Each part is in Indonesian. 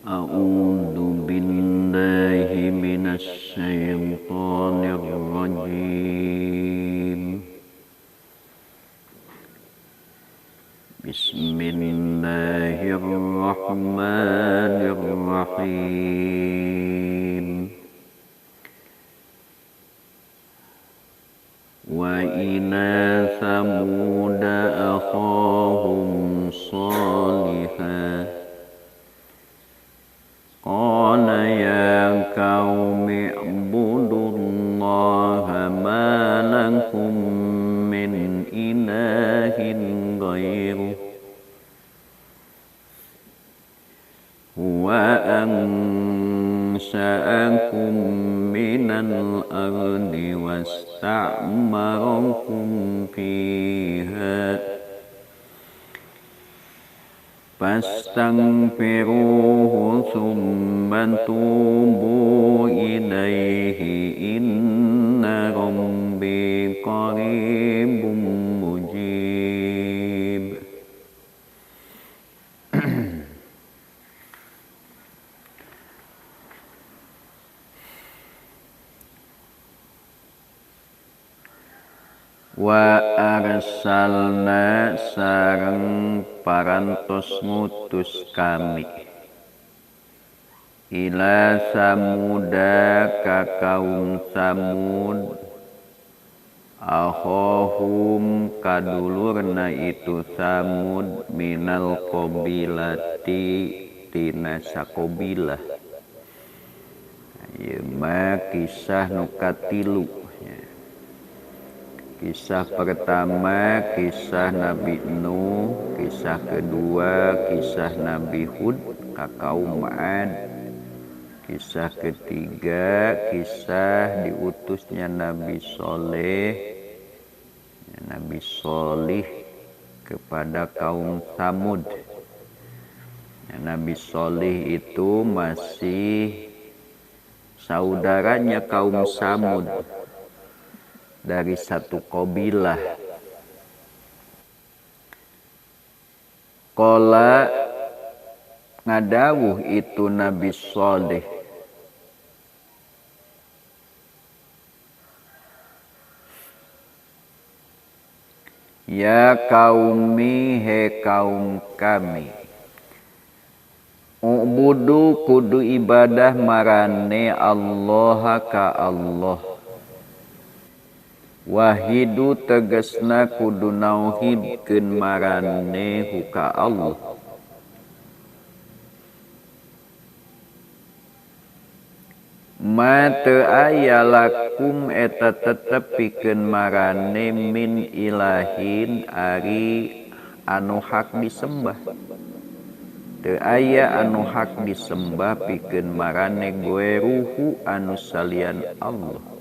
A'udzu billahi minasy syaithanir rajim. Bismillahirrahmanirrahim. Wa ila thamud akhahum salihah. Qala ya qaumi ibudullaha ma lakum min ilahin ghairuh huwa ansha'akum minal ardi wasta'marakum fiha fastaghfiruhu thumma tubu ilaihi inna rabbi qaribun mujib. Wa arsalna sareng parantos ngutus kami ila samuda ka kaum samud ahohum kadulurna itu samud minal qabilati tina sakobilah. Ieu mah kisah nu katilu. Kisah pertama kisah Nabi Nuh, kisah kedua kisah Nabi Hud ka kaum Ad, kisah ketiga kisah diutusnya Nabi Sholih kepada kaum Samud. Nabi Sholih itu masih saudaranya kaum Samud dari satu qabilah. Qala ngadawuh itu Nabi Sholih, ya kaumi he kaum kami, ubudu kudu ibadah marane Allah ka Allah. Wahidu tegesna kudu nauhidkeun marane huka Allah. Ma teu aya lakum eta tetepikeun marane min ilahin ari anu hak disembah. Teu aya anu hak disembah pikeun marane gueruhu anu salian Allah.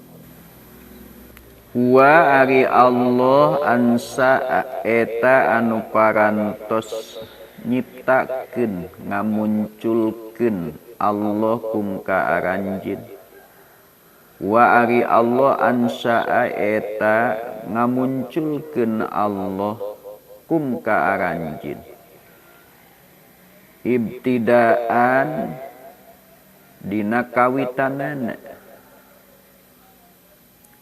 Huwa ari Allah ansa'a eta anu parantos nyiptakeun ngamunculkeun Allah kum ka aranjeun. Wa ari Allah ansa'a eta ngamunculkeun Allah kum ka aranjeun. Ibtidaan dina kawitanana.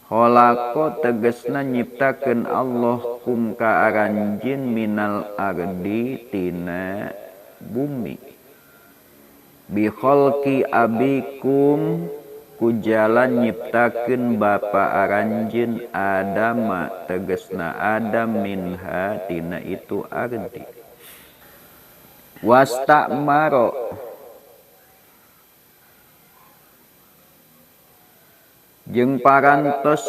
Kholaqo tegesna nyiptakeun Allah kum ka aranjeun minal ardi tina bumi. Bi khalqi abikum ku jalan nyiptakeun bapa aranjeun Adama tegesna Adam minha tina itu ardi. Wastamaro jeung parantos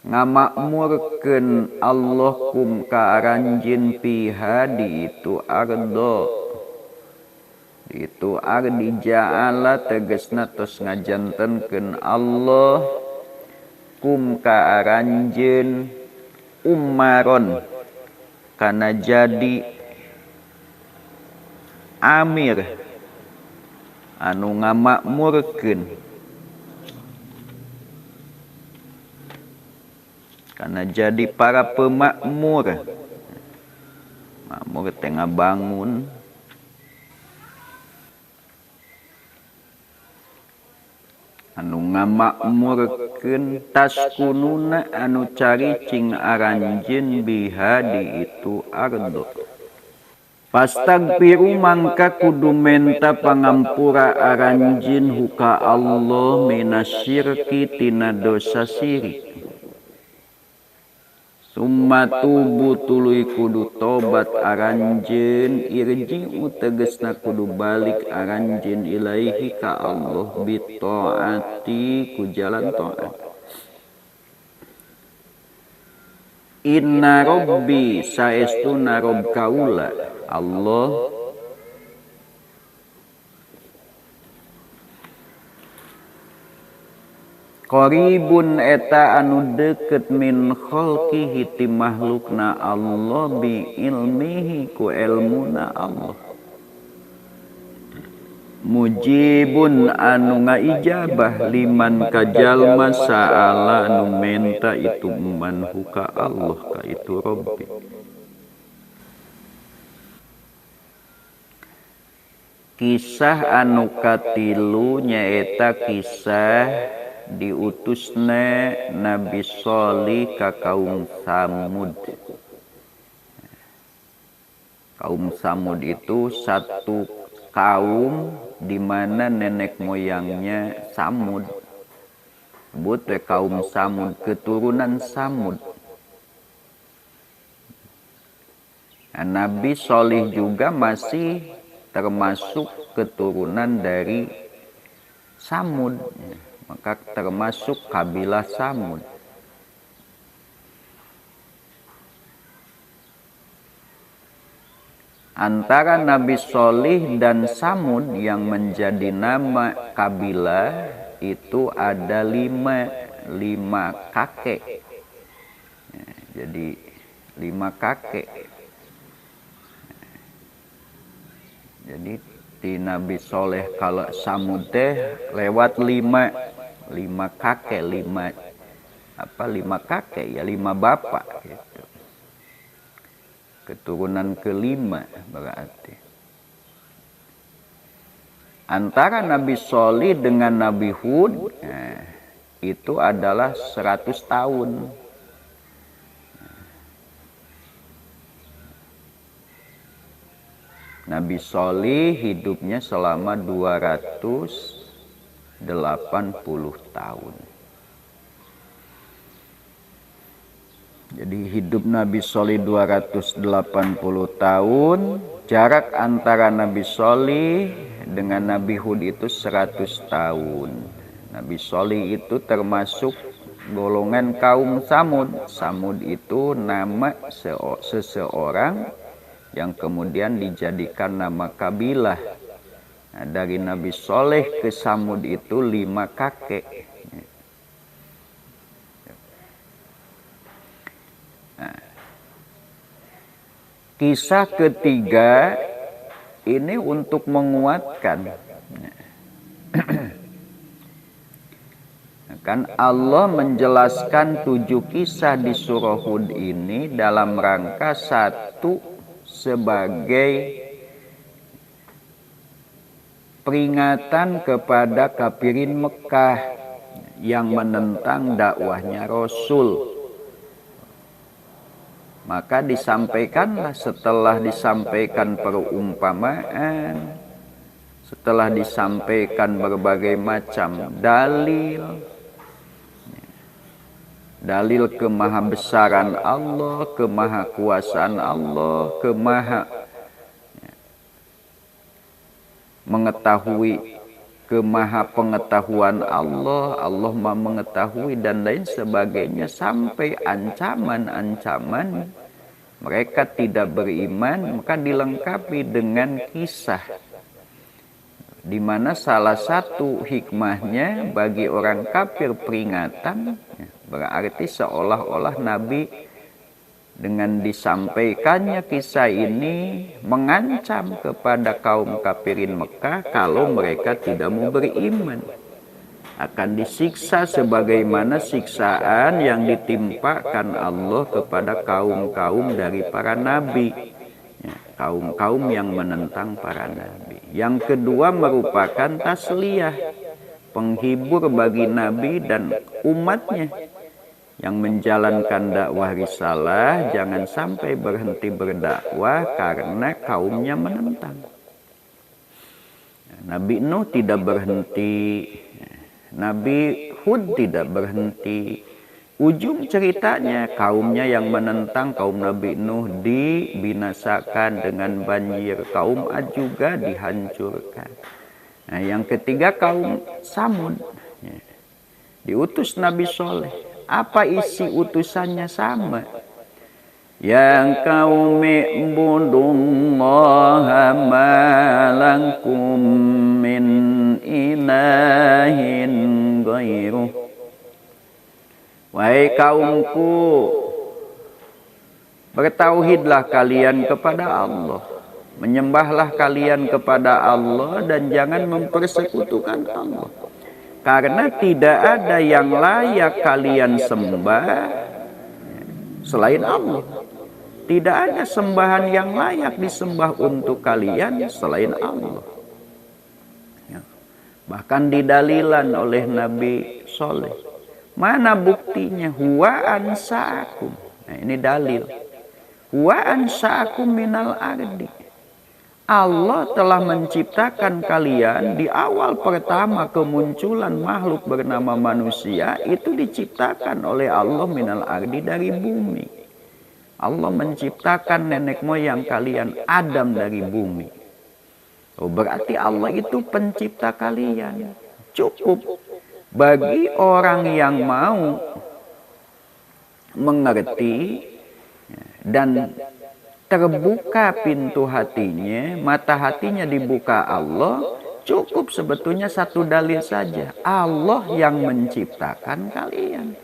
ngamakmurkeun Allah kum ka aranjeun piha di itu ardo. Di itu ardi ja'ala tegesna tos ngajantenkeun Allah kum ka aranjeun ummaron kana jadi amir anu ngamakmurkeun. Karena jadi para pemakmur. Makmur teh ngabangun. Anu ngamakmurkeun taskununa anu caricing aranjeun biha di itu ardo. Pastagfiru mangka kudu menta pangampura aranjeun huka Allah minasyirki tina dosa syirik. Summa tubu tuluy kudu tobat aranjeun irji'u tegasna kudu balik aranjeun ilaihi ka Allah bi taati ku jalan taat. Inna rabbi saestuna rabb kaula Allah qaribun eta anu deukeut min khalqihi ti makhlukna Allah bi ilmihi ku ilmuna Allah. Mujibun anu ngaijabah liman kajalma saala anu menta itu man huka Allah ka itu Rabbi. Kisah anu katilu nyaeta kisah diutusna Nabi Shalih ka kaum Samud. Kaum Samud itu satu kaum di mana nenek moyangnya Samud. Sebut kaum Samud, keturunan Samud. Nah, Nabi Shalih juga masih termasuk keturunan dari Samud. Maka termasuk kabilah Samud. Antara Nabi Shalih dan Samud yang menjadi nama kabilah itu ada lima kakek. Jadi 5 kakek. Jadi di Nabi Shalih kalau Samud teh lewat 5 kakek, 5 kakek ya 5 bapak gitu. Keturunan kelima berarti. Antara Nabi Shalih dengan Nabi Hud itu adalah 100 tahun. Nabi Shalih hidupnya selama 280 tahun. Jadi hidup Nabi Shalih 280 tahun. Jarak antara Nabi Shalih dengan Nabi Hud itu 100 tahun. Nabi Shalih itu termasuk golongan kaum Samud. Samud itu nama seseorang yang kemudian dijadikan nama kabilah. Nah, dari Nabi Shalih ke Samud itu 5 kakek. Nah, kisah ketiga ini untuk menguatkan. Kan Allah menjelaskan 7 kisah di surah Hud ini dalam rangka satu sebagai peringatan kepada kafirin Mekah yang menentang dakwahnya Rasul. Maka disampaikanlah setelah disampaikan perumpamaan, setelah disampaikan berbagai macam dalil kemahabesaran Allah, kemahakuasaan Allah, kemahapengetahuan Allah, Allah Maha mengetahui dan lain sebagainya, sampai ancaman-ancaman mereka tidak beriman, maka dilengkapi dengan kisah di mana salah satu hikmahnya bagi orang kafir peringatan, berarti seolah-olah Nabi dengan disampaikannya kisah ini mengancam kepada kaum kafirin Mekah kalau mereka tidak mau beriman. Akan disiksa sebagaimana siksaan yang ditimpakan Allah kepada kaum-kaum dari para nabi. Ya, kaum-kaum yang menentang para nabi. Yang kedua merupakan tasliyah, penghibur bagi nabi dan umatnya yang menjalankan dakwah risalah, jangan sampai berhenti berdakwah karena kaumnya menentang. Nabi Nuh tidak berhenti, Nabi Hud tidak berhenti. Ujung ceritanya kaumnya yang menentang kaum Nabi Nuh dibinasakan dengan banjir, kaum Ad juga dihancurkan. Nah, yang ketiga kaum Samud, diutus Nabi Soleh. Apa isi utusannya sama? Yang qaumi ibudullaha ma lakum min ilahin ghairuh. Wahai kaumku, bertauhidlah kalian kepada Allah, menyembahlah kalian kepada Allah dan jangan mempersekutukan Allah. Karena tidak ada yang layak kalian sembah selain Allah. Tidak ada sembahan yang layak disembah untuk kalian selain Allah. Ya. Bahkan didalilan oleh Nabi Soleh. Mana buktinya? Huwa ansa'akum. Nah, ini dalil. Huwa ansa'akum minal ardi. Allah telah menciptakan kalian di awal pertama kemunculan makhluk bernama manusia itu diciptakan oleh Allah minal ardi dari bumi. Allah menciptakan nenek moyang kalian Adam dari bumi. Oh, berarti Allah itu pencipta kalian. Cukup bagi orang yang mau mengerti dan terbuka pintu hatinya, mata hatinya dibuka Allah, cukup sebetulnya satu dalil saja. Allah yang menciptakan kalian.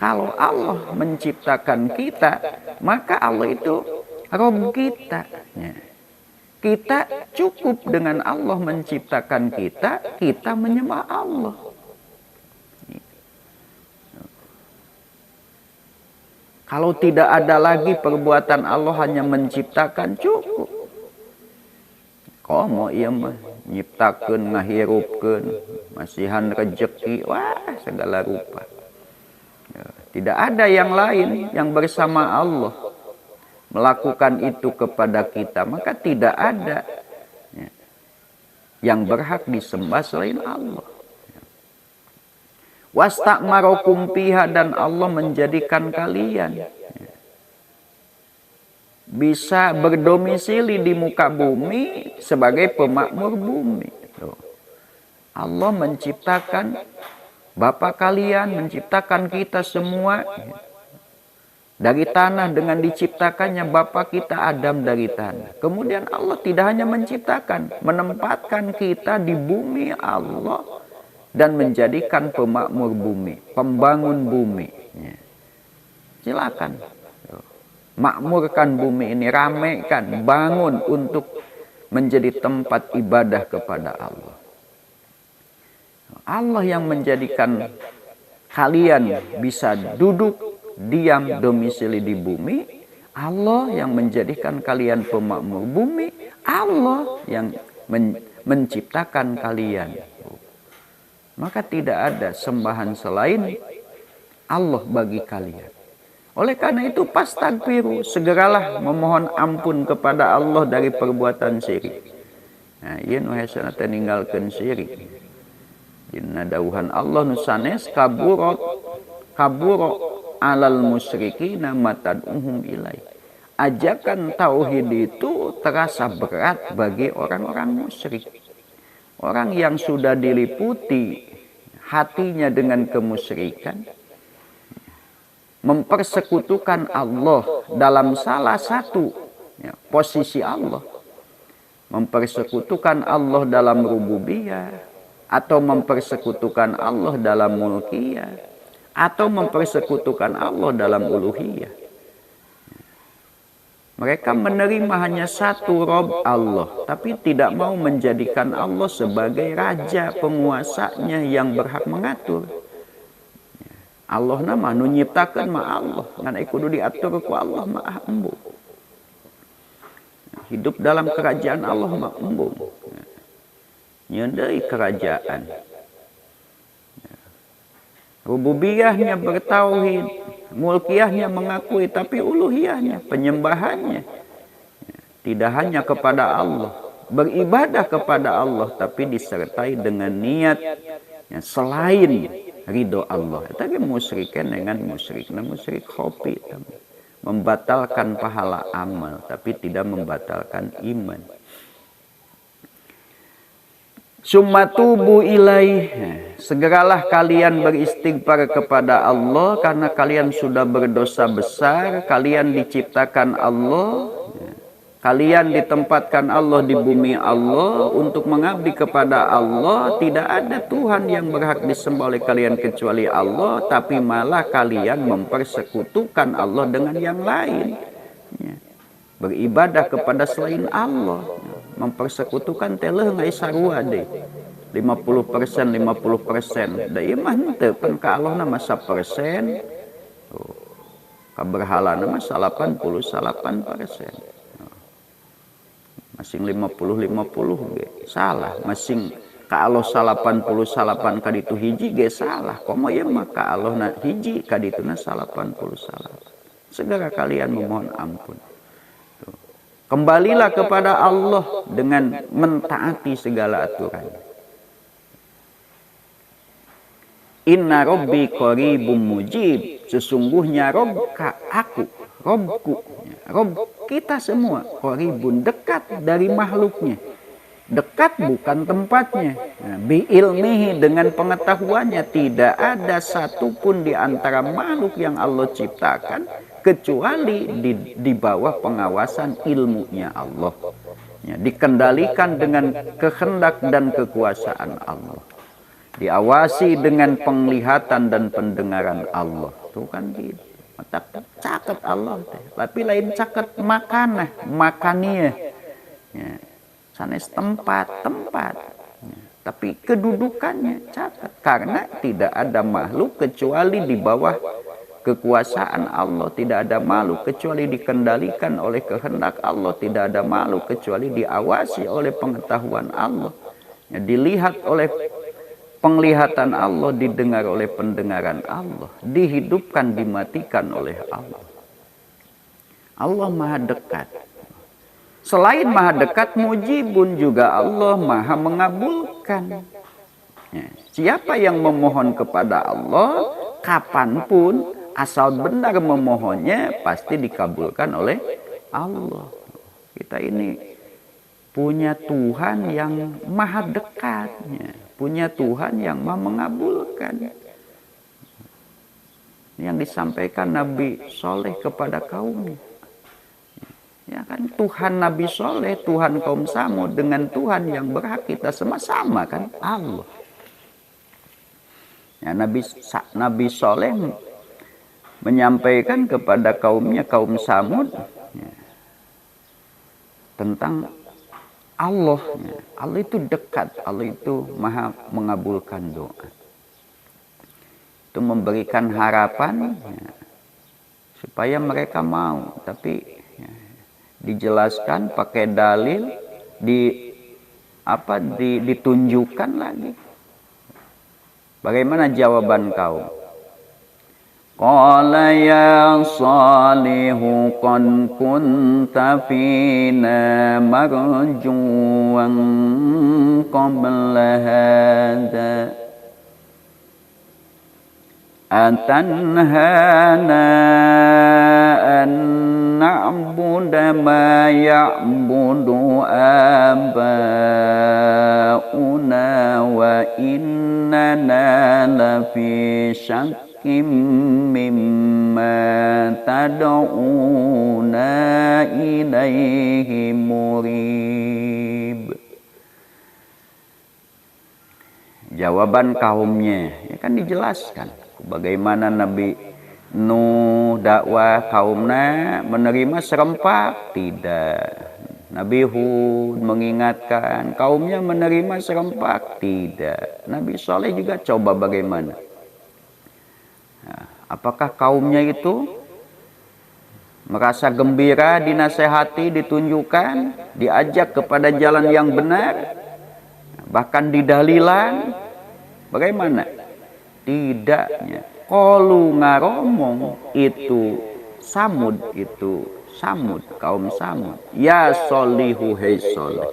Kalau Allah menciptakan kita, maka Allah itu Rabb kita. Kita cukup dengan Allah menciptakan kita, kita menyembah Allah. Kalau tidak ada lagi perbuatan Allah hanya menciptakan cukup. Komo iya mah nyiptakeun ngahirupkeun, masihan rejeki, wah segala rupa. Tidak ada yang lain yang bersama Allah melakukan itu kepada kita, maka tidak ada yang berhak disembah selain Allah. Wasta'marakum fiha, dan Allah menjadikan kalian bisa berdomisili di muka bumi sebagai pemakmur bumi. Allah menciptakan Bapa kalian, menciptakan kita semua dari tanah dengan diciptakannya Bapa kita Adam dari tanah. Kemudian Allah tidak hanya menciptakan, menempatkan kita di bumi Allah dan menjadikan pemakmur bumi, pembangun bumi. Silakan, makmurkan bumi ini, ramekan, bangun untuk menjadi tempat ibadah kepada Allah. Allah yang menjadikan kalian bisa duduk, diam, domisili di bumi. Allah yang menjadikan kalian pemakmur bumi. Allah yang menciptakan kalian. Maka tidak ada sembahan selain Allah bagi kalian. Oleh karena itu pastagfiru, segeralah memohon ampun kepada Allah dari perbuatan syirik. Nah, ieu nu hesana teh ninggalkeun syirik. Inna dauhan Allah nusanes kaburo alal musyrikina matad'uhum ilai. Ajakan tauhid itu terasa berat bagi orang-orang musyrik. Orang yang sudah diliputi hatinya dengan kemusyrikan, mempersekutukan Allah dalam salah satu posisi Allah, mempersekutukan Allah dalam rububiyah, atau mempersekutukan Allah dalam mulkiyah, atau mempersekutukan Allah dalam uluhiyah. Mereka menerima hanya satu Rob Allah, tapi tidak mau menjadikan Allah sebagai raja penguasanya yang berhak mengatur. Allah nama nu nyiptakeun mah Allah, ngan kudu diatur ku Allah mah embung. Hidup dalam kerajaan Allah mah embung. Nyeun deui kerajaan. Rububiyahnya bertauhid, mulkiyahnya mengakui, tapi uluhiyahnya, penyembahannya tidak hanya kepada Allah, beribadah kepada Allah, tapi disertai dengan niat selain ridho Allah. Tapi musyrikan dengan musyrik, musyrik khofi, membatalkan pahala amal, tapi tidak membatalkan iman. Summa tubu ilaih, segeralah kalian beristighfar kepada Allah karena kalian sudah berdosa besar. Kalian diciptakan Allah, kalian ditempatkan Allah di bumi Allah untuk mengabdi kepada Allah. Tidak ada Tuhan yang berhak disembah oleh kalian kecuali Allah, tapi malah kalian mempersekutukan Allah dengan yang lain, beribadah kepada selain Allah, mempersekutukan teleh ngai sarua deh 50% 50%. Da ieu mah henteu pan ka Allah na 1%. Ka berhala na 88%. Masing 50-50 ge salah, masing ka Allah 88 ka ditu hiji ge salah. Komo ieu mah ka Allah na hiji ka dituna 89. Segera kalian memohon ampun. Kembalilah kepada Allah dengan mentaati segala aturan. Inna Rabbi qaribum mujib. Sesungguhnya Rob aku, Robku, Rob kita semua, qaribun, dekat dari makhluknya. Dekat bukan tempatnya. Bi ilmihi, dengan pengetahuannya. Tidak ada satupun di antara makhluk yang Allah ciptakan kecuali di bawah pengawasan ilmunya Allah, dikendalikan dengan kehendak dan kekuasaan Allah, diawasi dengan penglihatan dan pendengaran Allah. Tuh kan gitu. Caket Allah teh, tapi lain caket makanah, makaniah, sanes tempat, tapi kedudukannya caket, karena tidak ada makhluk kecuali di bawah kekuasaan Allah. Tidak ada makhluk kecuali dikendalikan oleh kehendak Allah. Tidak ada makhluk kecuali diawasi oleh pengetahuan Allah, dilihat oleh penglihatan Allah, didengar oleh pendengaran Allah, dihidupkan, dimatikan oleh Allah. Allah maha dekat. Selain maha dekat, mujibun juga Allah maha mengabulkan. Siapa yang memohon kepada Allah kapanpun, asal benar memohonnya, pasti dikabulkan oleh Allah. Kita ini punya Tuhan yang maha dekatnya, punya Tuhan yang maha mengabulkan. Yang disampaikan Nabi Soleh kepada kaumnya. Ya kan, Tuhan Nabi Soleh, Tuhan kaum Samud dengan Tuhan yang berhak kita sama-sama kan, Allah. Ya, Nabi Soleh menyampaikan kepada kaumnya, kaum Samud, tentang Allah. Allah itu dekat, Allah itu maha mengabulkan doa. Itu memberikan harapan supaya mereka mau, tapi dijelaskan pakai dalil, ditunjukkan lagi. Bagaimana jawaban kaum? Qala ya Salihu qad kunta fina marjuwan qabla hadha atanhana an na'budu ma ya'budu abauna wa innana lafi syakkim mimma tad'una ilaihi murib. Jawaban kaumnya, ya kan dijelaskan bagaimana Nabi Nuh Nuh dakwah kaumnya menerima serempak, tidak. Nabi Hud mengingatkan kaumnya menerima serempak, tidak. Nabi Soleh juga coba bagaimana. Nah, apakah kaumnya itu merasa gembira, dinasehati, ditunjukkan, diajak kepada jalan yang benar, bahkan didalilan? Bagaimana? Tidaknya. Qalu ngaromong itu Samud, kaum Samud. Ya Solihu, hei Soleh,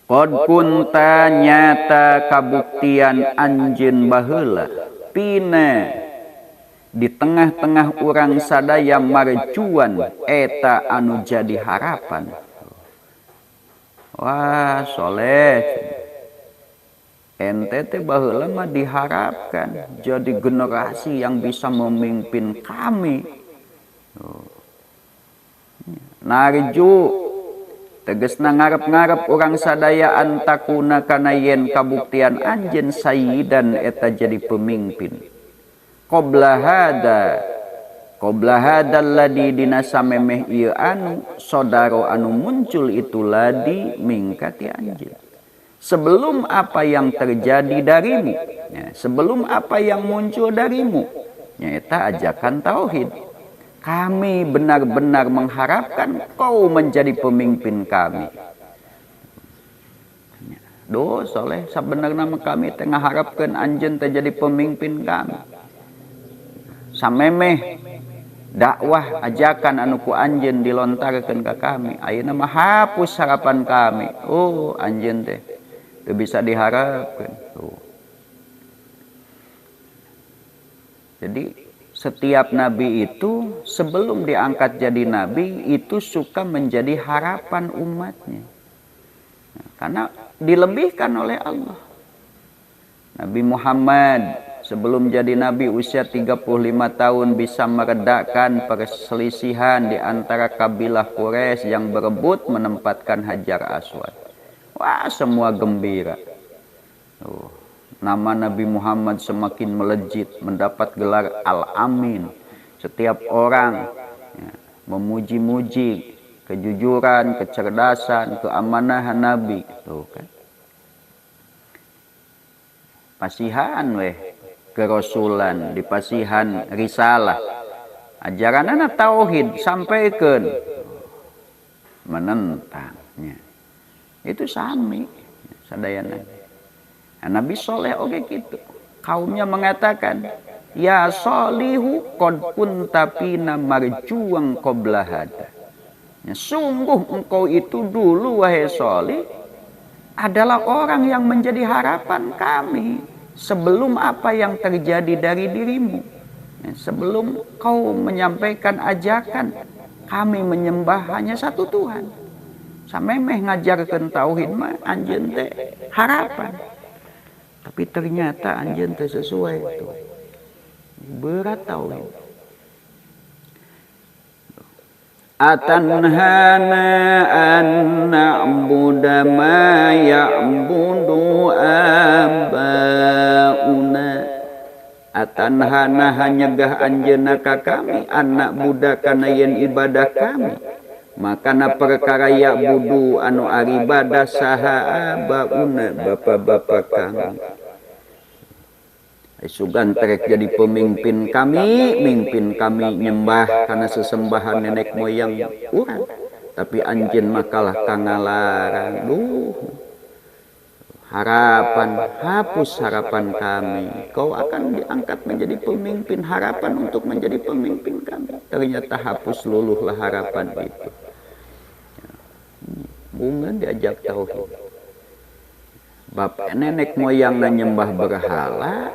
qad kunta nyata kabuktian anjeun baheula pina di tengah-tengah urang sadaya marjuan eta anu jadi harapan. Wah Soleh, ente teh baheula mah diharapkan jadi generasi yang bisa memimpin kami. Narju tegesna ngarep-ngarep urang sadaya antakuna kana yen kabuktian anjeun sayyidan eta jadi pemimpin. Qabla hadal ladi dina samemeh ieu anu sodaro anu muncul itu ladi mingkati anjeun. Sebelum apa yang terjadi darimu, ya, sebelum apa yang muncul darimu, nyata ajakan tauhid. Kami benar-benar mengharapkan kau menjadi pemimpin kami. Doh Soleh, sebenarnya kami tengah harapkan anjeun terjadi pemimpin kami. Samemeh dakwah ajakan anu ku anjeun dilontarkeun ka kami, ayeuna mah hapus harapan kami. Oh anjeun teh teu bisa diharapkan. Jadi setiap nabi itu sebelum diangkat jadi nabi itu suka menjadi harapan umatnya. Karena dilebihkan oleh Allah. Nabi Muhammad sebelum jadi nabi usia 35 tahun bisa meredakan perselisihan di antara kabilah Quraisy yang berebut menempatkan Hajar Aswad. Wah, semua gembira. Nama Nabi Muhammad semakin melejit, mendapat gelar Al-Amin. Setiap orang ya, memuji-muji kejujuran, kecerdasan, keamanahan Nabi. Tuh kan. Pasihan weh kerasulan, dipasihan risalah. Ajaranana tauhid sampaikan menentangnya. Itu sami sadayana. Nah, Nabi Soleh oke gitu. Kaumnya mengatakan, ya Solihu qad kunta fina marjuan qabla hada. Ya, sungguh engkau itu dulu wahai Solih adalah orang yang menjadi harapan kami sebelum apa yang terjadi dari dirimu. Ya, sebelum kau menyampaikan ajakan kami menyembah hanya satu Tuhan. Samemeh ngajarkeun tauhid mah anjeun teh harapan. Tapi ternyata anjeun teh sesuai tuh. Berat tauhid. Atanhana an na'budu ma ya'budu abauna. Atanhana hanyegah anjeunna ka kami anak budak kana yen ibadah kami. Makana perkara ya'budu anu aribadah saha abauna bapa-bapa kami. Sugan terek jadi pemimpin kami, mimpin kami nyembah karena sesembahan nenek moyang urang. Tapi anjeun makalah kangalarang. Harapan, hapus harapan kami. Kau akan diangkat menjadi pemimpin, harapan untuk menjadi pemimpin kami. Ternyata hapus luluhlah harapan itu. Bunga diajak tauhid. Bapak nenek moyang nyembah berhala,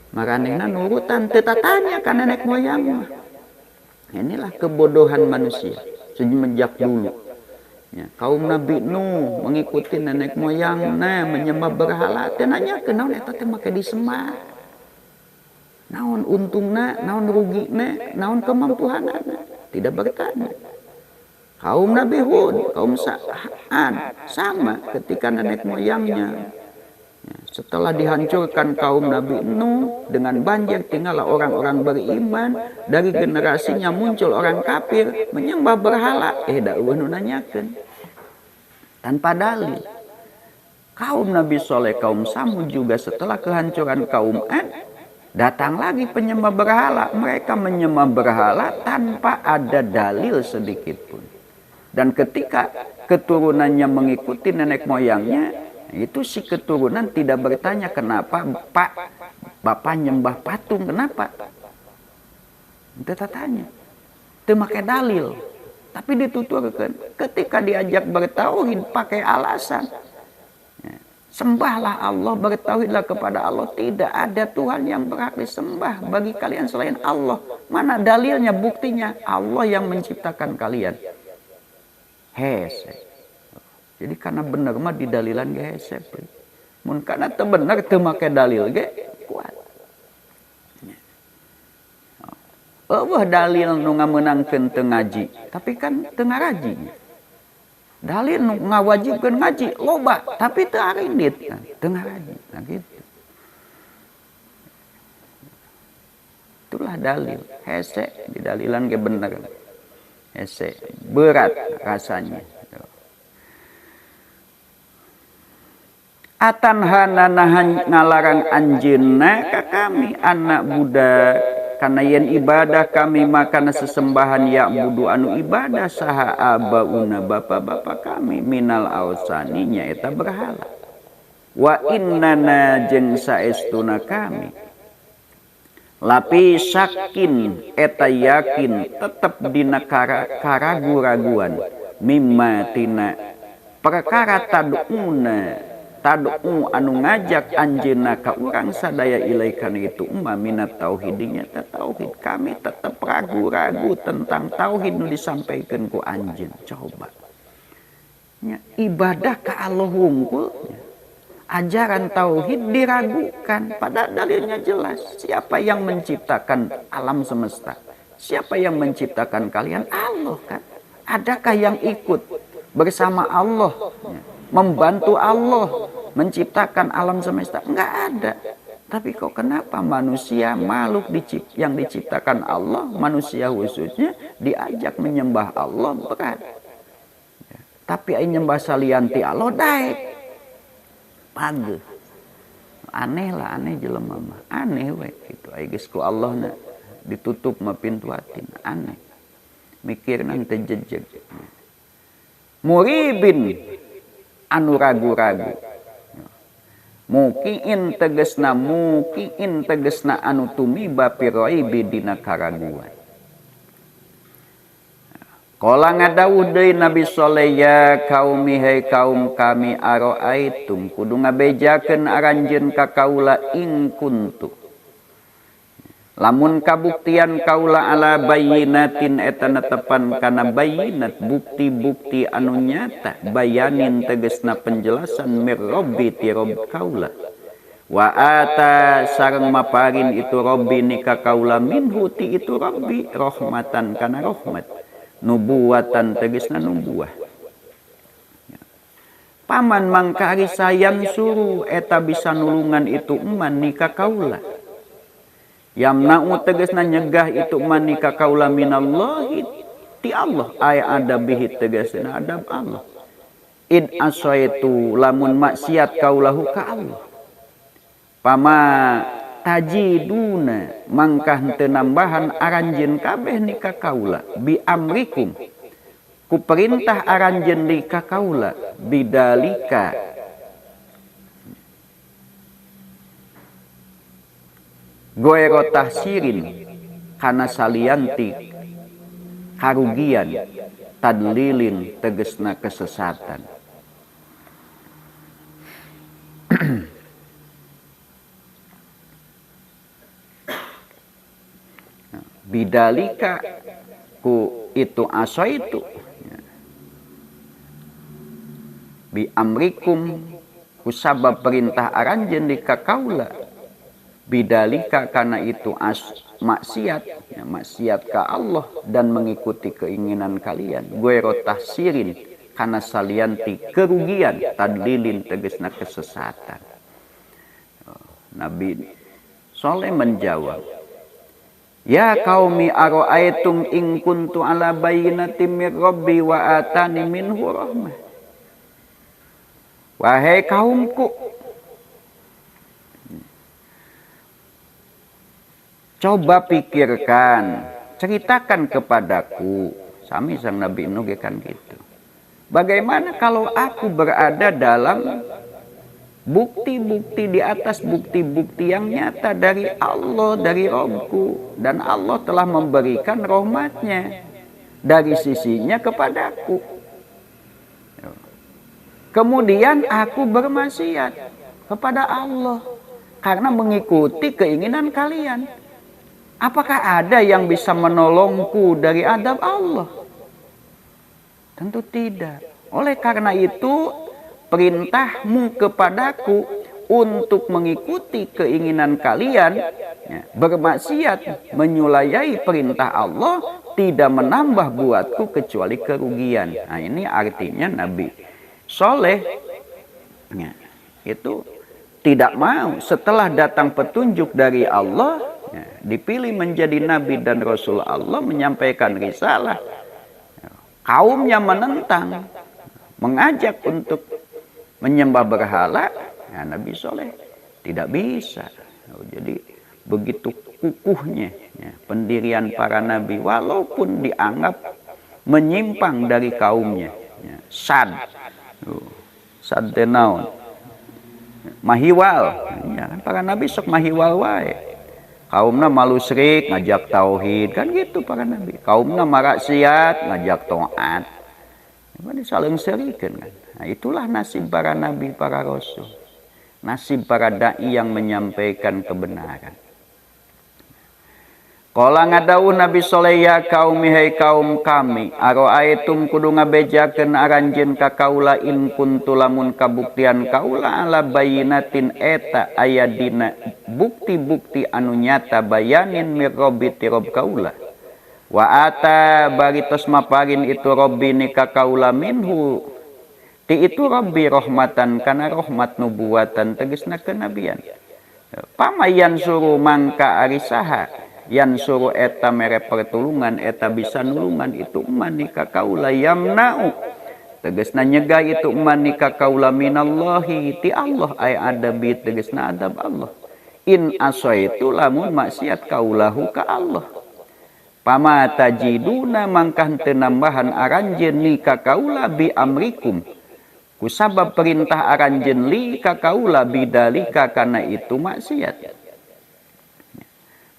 maranehna nurutan teu tanya ka nenek moyang. Inilah kebodohan manusia semenjak dulu. Ya, kaum Nabi Nuh mengikuti nenek moyangna menyembah berhala, teu nanyakeun naon eta teh make disembah. Naon untungna, naon rugina, naon kemampuanna, tidak bertanya. Kaum Nabi Hud, kaum Sa'ad sama ketika nenek moyangnya Setelah dihancurkan kaum Nabi Nuh dengan banjir, tinggallah orang-orang beriman. Dari generasinya muncul orang kafir menyembah berhala. Dakwah nu nanyakeun tanpa dalil. Kaum Nabi Soleh, kaum Samud juga setelah kehancuran kaum Ad, datang lagi penyembah berhala. Mereka menyembah berhala tanpa ada dalil sedikit pun. Dan ketika keturunannya mengikuti nenek moyangnya, itu si keturunan tidak bertanya kenapa Pak Bapak nyembah patung, kenapa? Itu tanya. Itu pakai dalil. Tapi dituturkan. Ketika diajak bertauhid pakai alasan. Sembahlah Allah, bertauhidlah kepada Allah. Tidak ada Tuhan yang berhak disembah bagi kalian selain Allah. Mana dalilnya, buktinya? Allah yang menciptakan kalian. Hese. Jadi karena benar mah didalilan ge hese. Mun kana teu bener teu make dalil ge kuat. Eueuh dalil nu ngameunangkeun teu ngaji, tapi kan teu ngaraji. Dalil nu ngawajibkeun ngaji loba, tapi teu arindit, teu ngaraji. Nah gitu. Itulah dalil. Hese didalilan ge bener. Hese berat rasanya. Atanhana ngalarang anjeunna ka kami anak budak kana yen ibadah kami makana sesembahan ya budu anu ibadah saha abauna bapak-bapak kami minal ausani nyaeta berhala. Wa innana jeung saestuna kami lapi sakin eta yakin tetep dina karagu-raguan mimma tina perkara tad'u anu ngajak anjeunna ka urang sadaya ilaikan itu minat tauhidnya tauhid. Kami tetap ragu-ragu tentang tauhid nu disampaikan ku anjeun. Coba nya, ibadah ka Allah hungkul, ajaran tauhid diragukan, padahal dalilnya jelas. Siapa yang menciptakan alam semesta? Siapa yang menciptakan kalian? Allah kan. Adakah yang ikut bersama Allah, membantu Allah menciptakan alam semesta? Enggak ada. Tapi kok kenapa manusia, makhluk yang diciptakan Allah, manusia khususnya, diajak menyembah Allah berat. Tapi ai nyembah salianti Allah daek. Page. Aneh lah, aneh jelema mah. Aneh we gitu. Ai geus ku Allah na ditutup mah pintu hati. Aneh. Mikirna teu jejeg. Muribin anu ragu-ragu. Mukiin tegesna anu tumiba piraibi dina karaguan. Qala ngadawuh deui Nabi Soleh, ya kaumi hai kaum kami aroaitum kudu ngabejakeun aranjeun ka kaula ing kuntu. Lamun kabuktian kaula ala bayyinatin eta netepan kana bayyinat bukti-bukti anu nyata, bayanin tegesna penjelasan mir rabbi ti rabb kaula. Wa ata sareng maparin itu rabbi ni ka kaula minhu ti itu rabbi rahmatan kana rahmat, nubuwatan tegesna nubuwah. Paman mangkari sayang suruh eta bisa nulungan itu eman ni ka kaula. Yamna'u tegasna nyegah itu manika kaula minallahi ti Allah ay adabihi tegasna adab Allah. Id asaitu lamun maksiat kaulahu ka Allah. Pama tajiduna mangkah teu nambahan aranjeun kabeh ni ka kaula bi amrikum ku perintah aranjeun di ka kaula bidalika goero tahsirin kana salianti karugian tadlilin tegesna kesesatan. Bidalika ku itu asaitu bi amrikum ku sabab perintah aranjeun di ka kaula bidalika karena itu maksiat, ya, maksiat ke Allah dan mengikuti keinginan kalian. Guero tahsirin karena salianti kerugian, tadlilin tegesna kesesatan. Nabi Soleh menjawab, ya qaumi ara'aitum in kuntu ala bayyinatin mir rabbi wa atani minhu rahmah. Wahai kaumku, coba pikirkan, ceritakan kepadaku. Sami sang Nabi Nuh kan gitu. Bagaimana kalau aku berada dalam bukti-bukti di atas bukti-bukti yang nyata dari Allah, dari Robku. Dan Allah telah memberikan rahmatnya dari sisinya kepadaku. Kemudian aku bermaksiat kepada Allah karena mengikuti keinginan kalian. Apakah ada yang bisa menolongku dari adab Allah? Tentu tidak. Oleh karena itu, perintahmu kepadaku untuk mengikuti keinginan kalian, bermaksiat, menyulayai perintah Allah, tidak menambah buatku kecuali kerugian. Nah, ini artinya Nabi Soleh itu tidak mau setelah datang petunjuk dari Allah, dipilih menjadi Nabi dan Rasul Allah, menyampaikan risalah. Kaumnya menentang, mengajak untuk menyembah berhala, Nabi Soleh tidak bisa. Jadi begitu kukuhnya pendirian para nabi, walaupun dianggap menyimpang dari kaumnya. Sad denaun, mahiwal, para nabi sok mahiwal wae. Kaumna malu syirik, ngajak tauhid, kan gitu para nabi. Kaumna maksiat, ngajak taat. Ini saling syirikan kan. Nah, itulah nasib para nabi, para rasul. Nasib para dai yang menyampaikan kebenaran. Kala ngadawu Nabi Soleh, ya kaumi, hai kaum kami, ara'aitum kudu ngabejakeun aranjeun ka kaula in kuntu lamun kabuktian kaula ala bayyinatin eta aya dina bukti-bukti anu nyata bayanin mir rabbi ti rob kaula. Wa ata baritos maparin itu rabbi ni ka kaula minhu ti itu rabbi rahmatan kana rahmat nubuatan tegasna kenabian. Pamayan suruh mangka arisaha yan suruh eta mere pertulungan, eta bisa nulungan itu manika kaula yamna'u tegasna nyegah itu manika kaula minallahi ti Allah ay adabi tegasna adab Allah. In asaitu lamun maksiat kaulahu ka Allah. Pama tajiduna mangkah teu nambahan aranjeun li ka kaula bi amrikum kusabab perintah aranjeun li ka kaula bidalika kana itu maksiat.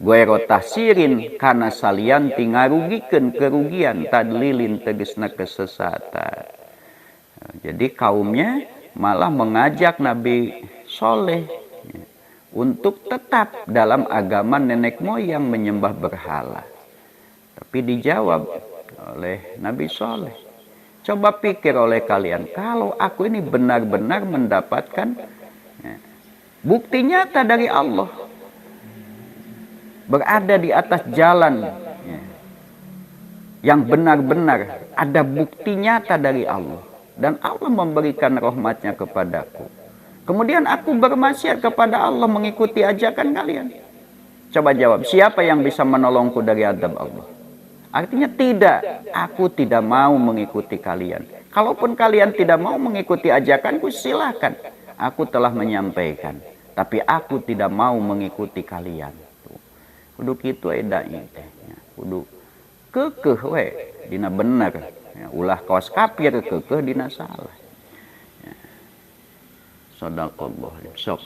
Guero tahsirin karena salian tingarugikeun kerugian tadlilin tegesna kesesatan. Jadi kaumnya malah mengajak Nabi Soleh untuk tetap dalam agama nenek moyang menyembah berhala. Tapi dijawab oleh Nabi Soleh, coba pikir oleh kalian, kalau aku ini benar-benar mendapatkan bukti nyata dari Allah, berada di atas jalan yang benar-benar ada bukti nyata dari Allah, dan Allah memberikan rahmatnya kepadaku, kemudian aku bermaksiat kepada Allah mengikuti ajakan kalian. Coba jawab, siapa yang bisa menolongku dari adab Allah? Artinya tidak, aku tidak mau mengikuti kalian. Kalaupun kalian tidak mau mengikuti ajakanku, silakan, aku telah menyampaikan, tapi aku tidak mau mengikuti kalian. Kudu kitu dai teh, kudu keukeuh we dina bener, ulah kaos kafir keukeuh dina salah. Sadaqallah. Sok